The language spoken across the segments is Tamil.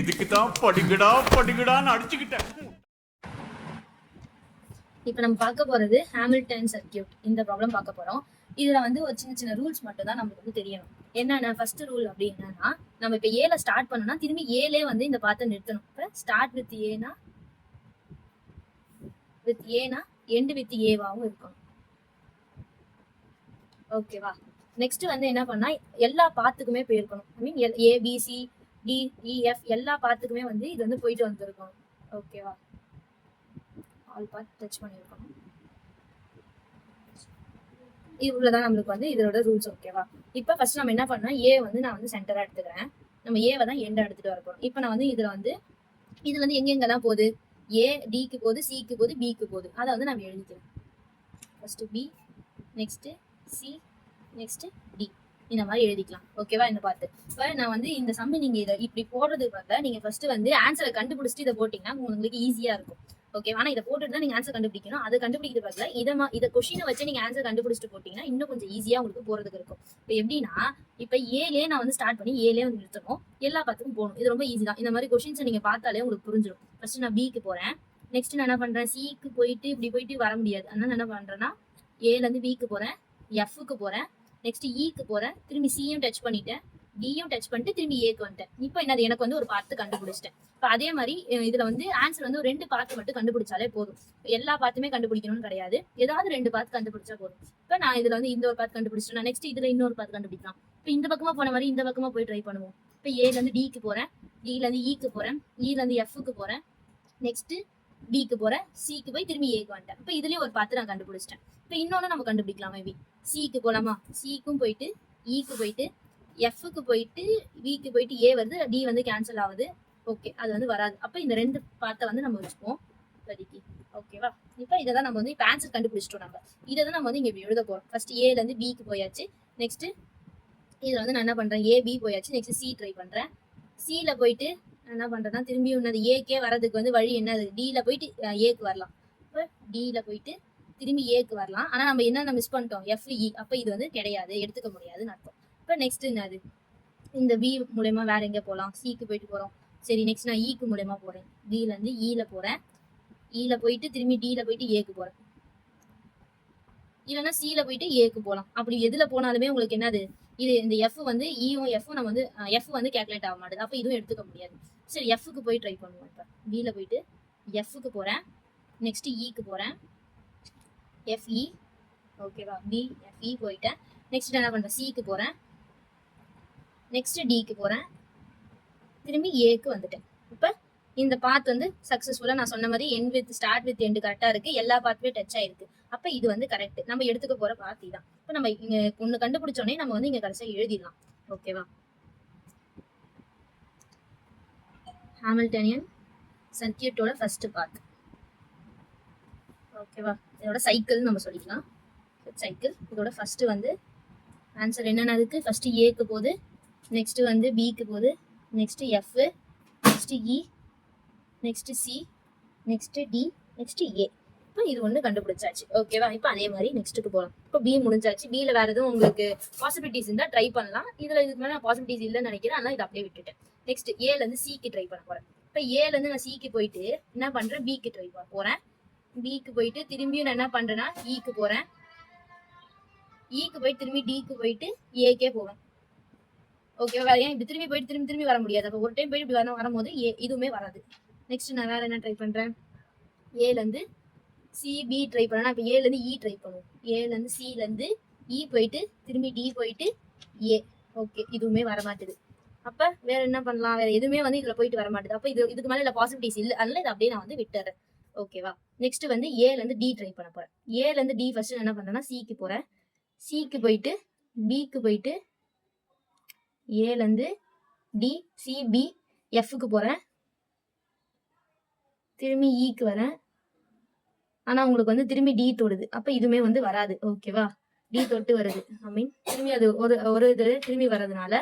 இதுக்கு தான் படிக்கடா படிக்கடான்னு அடிச்சுக்கிட்டேன். இப்போ நம்ம பார்க்க போறது ஹாமில்டன் சர்க்கியூட். இந்த ப்ராப்ளம் பார்க்க போறோம். இதுல வந்து ஒரு சின்ன சின்ன ரூல்ஸ் மட்டும் தான் நமக்கு வந்து தெரியணும். என்னென்ன ஃபர்ஸ்ட் ரூல் அப்படி என்னன்னா, நம்ம இப்போ ஏல ஸ்டார்ட் பண்ணோம்னா திரும்பி ஏலே வந்து இந்த பாத்தை நிறுத்தணும். இப்போ ஸ்டார்ட் வித் ஏனா எண்ட் வித் ஏவாவும் இருக்கணும். ஓகேவா? நெக்ஸ்ட் வந்து என்ன பண்ணா எல்லா பாத்துக்குமே போயிருக்கணும். ஐ மீன் ஏபிசி டிஇஎஃப் எல்லா பாத்துக்குமே வந்து இது வந்து போயிட்டு வந்திருக்கணும். ஓகேவா? ஆல் பார்ட் டச் பண்ணியிருக்கணும். இவ்வளவுதான் நம்மளுக்கு வந்து இதோட ரூல்ஸ். ஓகேவா? இப்போ ஃபர்ஸ்ட் நம்ம என்ன பண்ணா ஏ வந்து நான் வந்து சென்டரா எடுத்துக்கிறேன். நம்ம ஏவை தான் எண்டா எடுத்துட்டு வர போறோம். இப்போ நான் வந்து இதுல வந்து எங்கெங்கெல்லாம் போகுது, ஏ டிக்கு போகுது, சிக்கு போகுது, பிக்கு போகுது. அதை வந்து நம்ம எழுதிக்கிறேன். First B, next C, next D, இந்த மாதிரி எழுதிக்கலாம். ஓகேவா? இந்த பார்த்து இப்போ நான் வந்து இந்த சம்மி நீங்க இதை இப்படி போடுறது பதில் நீங்க ஃபர்ஸ்ட் வந்து ஆன்சரை கண்டுபிடிச்சிட்டு இதை போட்டீங்கன்னா உங்களுக்கு ஈஸியா இருக்கும். ஓகே, ஆனா இதை போட்டுட்டு தான் நீங்க ஆன்சர் கண்டுபிடிக்கணும். அதை கண்டுபிடிக்கிற பதில் இதை கொஸ்டினை வச்சு நீங்க ஆன்சர் கண்டுபிடிச்சிட்டு போட்டீங்கன்னா இன்னும் கொஞ்சம் ஈஸியா உங்களுக்கு போறதுக்கு இருக்கும். இப்போ எப்படின்னா, இப்போ ஏலே நான் வந்து ஸ்டார்ட் பண்ணி ஏலே வந்து நிறுத்தணும், எல்லா பார்த்துக்கும் போகணும். இது ரொம்ப ஈஸி தான். இந்த மாதிரி கொஸ்டின்ஸை நீங்க பார்த்தாலே உங்களுக்கு புரிஞ்சிடும். ஃபர்ஸ்ட் நான் பிக்கு போறேன். நெக்ஸ்ட் நான் என்ன பண்றேன், சிக்கு போயிட்டு இப்படி போயிட்டு வர முடியாது. அதனால என்ன பண்றேன்னா ஏல இருந்து பிக்கு போறேன், எஃப்க்கு போறேன், நெக்ஸ்ட் இக்கு போறேன், திரும்பி சியும் டச் பண்ணிட்டேன், டியும் டச் பண்ணிட்டு திரும்பி ஏக்கு வந்துட்டேன். இப்போ என்னது, எனக்கு வந்து ஒரு பார்த்து கண்டுபிடிச்சிட்டேன். இப்போ அதே மாதிரி இதுல வந்து ஆன்சர் வந்து ஒரு 2 பார்த்து மட்டும் கண்டுபிடிச்சாலே போதும். எல்லா பார்த்துமே கண்டுபிடிக்கணும்னு கிடையாது, ஏதாவது 2 பார்த்து கண்டுபிடிச்சா போதும். இப்போ நான் இதுல வந்து இந்த ஒரு பார்த்து கண்டுபிடிச்சிட்டேன். நெக்ஸ்ட் இதுல இன்னொரு பார்த்து கண்டுபிடிக்கலாம். இப்போ இந்த பக்கமா போன மாதிரி இந்த பக்கமா போய் ட்ரை பண்ணுவோம். இப்போ ஏல இருந்து டிக்கு போறேன், டில இருந்து இக்கு போறேன், இல இருந்து எஃப்க்கு போறேன், நெக்ஸ்ட் பிக்கு போறேன், சிக்கு போய் திரும்பி ஏக்கு வந்துட்டேன். இப்போ இதுலயும் ஒரு பார்த்து நான் கண்டுபிடிச்சிட்டேன். இப்போ இன்னொன்னு நம்ம கண்டுபிடிக்கலாம். மேபி சிக்கு போலாமா, சிக்கும் போயிட்டு இக்கு போயிட்டு எஃப்க்கு போயிட்டு விக்கு போயிட்டு ஏ வருது, டி வந்து கேன்சல் ஆகுது. ஓகே, அது வந்து வராது. அப்ப இந்த 2 பார்ட்டை வந்து நம்ம வச்சுப்போம் இப்போதைக்கு. ஓகேவா? இப்போ இதை தான் நம்ம வந்து இப்போ ஆன்சர் கண்டுபிடிச்சிட்டோம். நம்ம இதை தான் நம்ம வந்து இங்க எழுத போறோம். ஃபர்ஸ்ட் ஏல இருந்து பிக்கு போயாச்சு. நெக்ஸ்ட் இதுல வந்து நான் என்ன பண்றேன், ஏ பி போயாச்சு. நெக்ஸ்ட் சி ட்ரை பண்றேன். சில போயிட்டு என்ன பண்றேன்னா திரும்பி இன்னது ஏக்கே வரதுக்கு வந்து வழி என்னது, டில போயிட்டு ஏக்கு வரலாம். இப்போ டில போயிட்டு திரும்பி ஏக்கு வரலாம். ஆனா நம்ம என்னென்ன மிஸ் பண்ணிட்டோம், எஃப்இ. அப்ப இது வந்து கிடையாது, எடுத்துக்க முடியாதுன்னு அர்த்தம். இப்போ நெக்ஸ்ட் என்னது, இந்த பி மூலயமா வேற எங்க போகலாம், சிக்கு போயிட்டு போறோம். சரி, நெக்ஸ்ட் நான் இக்கு மூலயமா போறேன். டில இருந்து இல போறேன், இல போயிட்டு திரும்பி டில போயிட்டு ஏக்கு போறேன், இல்லைன்னா சில போயிட்டு ஏக்கு போகலாம். அப்படி எதுல போனாலுமே உங்களுக்கு என்னது, இது இந்த எஃப் வந்து இயும் எஃப் நம்ம வந்து எஃப் வந்து கேல்குலேட் ஆக மாட்டேது. அப்ப இதுவும் எடுத்துக்க முடியாது. சரி, எஃப்க்கு போய் ட்ரை பண்ணுவோம். இப்போ பில போயிட்டு எஃப்க்கு போறேன், நெக்ஸ்ட் இக்கு போறேன், எஃப்இ. ஓகேவா? பி எஃப்இ போயிட்டேன். நெக்ஸ்ட் என்ன பண்றேன், சிக்கு போறேன், நெக்ஸ்ட் டிக்கு போறேன், திரும்பி ஏக்கு வந்துட்டேன். இப்போ இந்த பாத் வந்து சக்சஸ்ஃபுல்லா நான் சொன்ன மாதிரி end with start with end கரெக்டா இருக்கு, எல்லா பாத்துமே டச் ஆயிருக்கு. அப்ப இது வந்து கரெக்ட், நம்ம எடுத்துக்க போற பாத் தான். இப்போ நம்ம இங்க ஒண்ணு கண்டுபிடிச்சோடனே நம்ம வந்து இங்க கடைசியா எழுதிடலாம். ஓகேவா? ஹாமில்டனியன் சர்க்கியூட்டோட ஃபர்ஸ்ட் பாத். ஓகேவா? இதோட சைக்கிள் நம்ம சொல்லிக்கலாம். சைக்கிள் இதோட ஃபர்ஸ்ட் வந்து ஆன்சர் என்னென்ன இருக்கு, ஃபர்ஸ்ட் ஏக்கு போகுது, நெக்ஸ்ட் வந்து பிக்கு போகுது, next F, next E, next C, next D, next A. இப்போ இது ஒன்று கண்டுபிடிச்சாச்சு. ஓகேவா? இப்போ அதே மாதிரி நெக்ஸ்ட்டுக்கு போகலாம். இப்போ பி முடிஞ்சாச்சு. பியில் வேற எதுவும் உங்களுக்கு பாசிபிலிட்டிஸ் இருந்தால் ட்ரை பண்ணலாம். இதில் இதுக்கு மேலே பாசிபிலிட்டிஸ் இல்லைன்னு நினைக்கிறேன், அதனால இதை அப்படியே விட்டுட்டேன். நெக்ஸ்ட் ஏல இருந்து சிக்கு ட்ரை பண்ண போறேன். இப்போ ஏல இருந்து நான் சிக்கு போயிட்டு என்ன பண்றேன், பிக்கு ட்ரை பண்ண போறேன். பிக்கு போயிட்டு திரும்பியும் நான் என்ன பண்றேன்னா இக்கு போறேன், இக்கு போயிட்டு திரும்பி டிக்கு போயிட்டு ஏக்கே போவேன். ஓகேவா? ஏன் இப்படி திரும்பி போயிட்டு திரும்பி திரும்பி வர முடியாது. அப்போ ஒரு டைம் போயிட்டு இப்படி வரும்போது இதுவுமே வராது. நெக்ஸ்ட் நான் வேற என்ன ட்ரை பண்றேன், ஏல இருந்து சிபி ட்ரை பண்ணா. இப்போ ஏல இருந்து இ ட்ரை பண்ணுவோம். ஏல இருந்து சில இருந்து இ போயிட்டு திரும்பி டி போயிட்டு ஏ. ஓகே, இதுவுமே வர மாட்டேது. அப்ப வேற என்ன பண்ணலாம், வேற எதுவுமே வந்து இதுல போயிட்டு வர மாட்டேது. அப்ப இதுக்கு மேல இல்ல பாசிபிலிட்டிஸ் இல்லை, அதனால இதை அப்படியே நான் வந்து விட்டுறேன். ஓகேவா? நெக்ஸ்ட் வந்து ஏல இருந்து டி ட்ரை பண்ண போறேன். ஏல இருந்து டி ஃபர்ஸ்ட் என்ன பண்றேன்னா சிக்கு போறேன், சிக்கு போயிட்டு பிக்கு போயிட்டு ஏல இருந்து டி சி பி எஃப்க்கு போறேன், திரும்பி இக்கு வரேன். ஆனா உங்களுக்கு வந்து திரும்பி டி தொடுது, அப்ப இதுவுமே வந்து வராது. ஓகேவா? டி தொட்டு வருது, ஐ மீன் திரும்பி அது ஒரு இது திரும்பி வர்றதுனால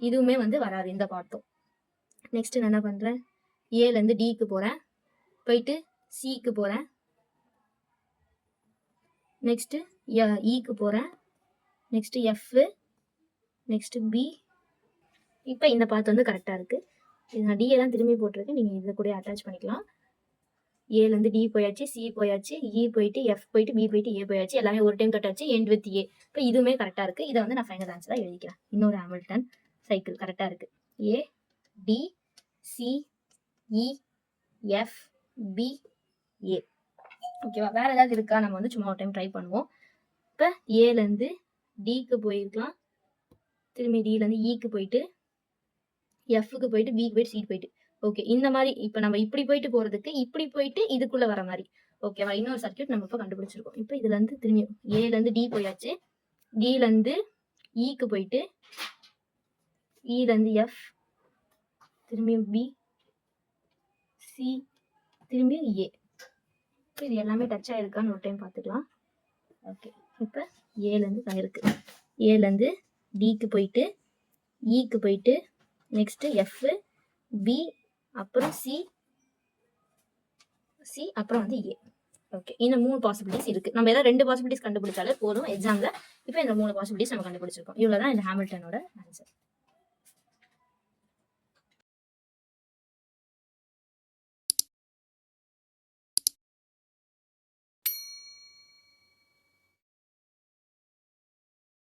இதுவுமே வந்து வராது இந்த பாட்டும். நெக்ஸ்ட் நான் என்ன பண்றேன், ஏல இருந்து டிக்கு போறேன், போயிட்டு சிக்கு போறேன், நெக்ஸ்ட் இக்கு போறேன், நெக்ஸ்ட் எஃப், நெக்ஸ்ட் பி. இப்போ இந்த பாத்து வந்து கரெக்டா இருக்கு. இது நான் டிஏ தான் திரும்பி போட்டிருக்கேன், நீங்கள் இதை கூட அட்டாச் பண்ணிக்கலாம். ஏலேருந்து டி போயாச்சு, சி போயாச்சு, இ போயிட்டு, எஃப் போயிட்டு, பி போயிட்டு, ஏ போயாச்சு, எல்லாமே ஒரு டைம் தொட்டாச்சு, எண்ட் வித் ஏ. இப்போ இதுவுமே கரெக்டாக இருக்குது. இதை வந்து நான் ஃபைனல் ஆன்சராக எழுதிக்கிறேன். இன்னொரு ஹாமில்டன் சைக்கிள் கரெக்டாக இருக்குது. ஏ, டி, சி, இ, எஃப், பி, ஏ. ஓகேவா? வேறு ஏதாவது இருக்கா? நம்ம வந்து சும்மா ஒரு டைம் ட்ரை பண்ணுவோம். இப்போ ஏலேருந்து டிக்கு போயிருக்கலாம், திரும்பி டிலேருந்து இக்கு போயிட்டு, எஃப்க்கு போயிட்டு, பிக்கு போயிட்டு, சிக்கு போயிட்டு. ஓகே, இந்த மாதிரி இப்போ நம்ம இப்படி போயிட்டு போகிறதுக்கு இப்படி போயிட்டு இதுக்குள்ள வர மாதிரி. ஓகேவா? இன்னொரு சர்க்கியூட் நம்ம இப்போ கண்டுபிடிச்சிருக்கோம். இப்போ இதுல இருந்து திரும்பி ஏலேருந்து டி போயாச்சு, டிலேருந்து இக்கு போயிட்டு, இலேருந்து எஃப், திரும்பியும் பி, சி, திரும்பியும் ஏ. இப்போ இது எல்லாமே டச் ஆயிருக்கான்னு ஒரு டைம் பார்த்துக்கலாம். ஓகே, இப்போ ஏலேருந்து இருக்கு. ஏலேருந்து டிக்கு போயிட்டு, இக்கு போயிட்டு, நெக்ஸ்ட்டு எஃப், பி, அப்புறம் சி, அப்புறம் வந்து ஏ. ஓகே, இந்த 3 பாசிபிலிட்டிஸ் இருக்கு. நம்ம ஏதாவது 2 பாசிபிலிட்டிஸ் கண்டுபிடிச்சாலே போதும் எக்ஸாம்ல. இப்போ இந்த 3 பாசிபிலிட்டிஸ் நம்ம கண்டுபிடிச்சிருக்கோம். இவ்வளவுதான் இந்த ஹாமில்டனோட ஆன்சர்.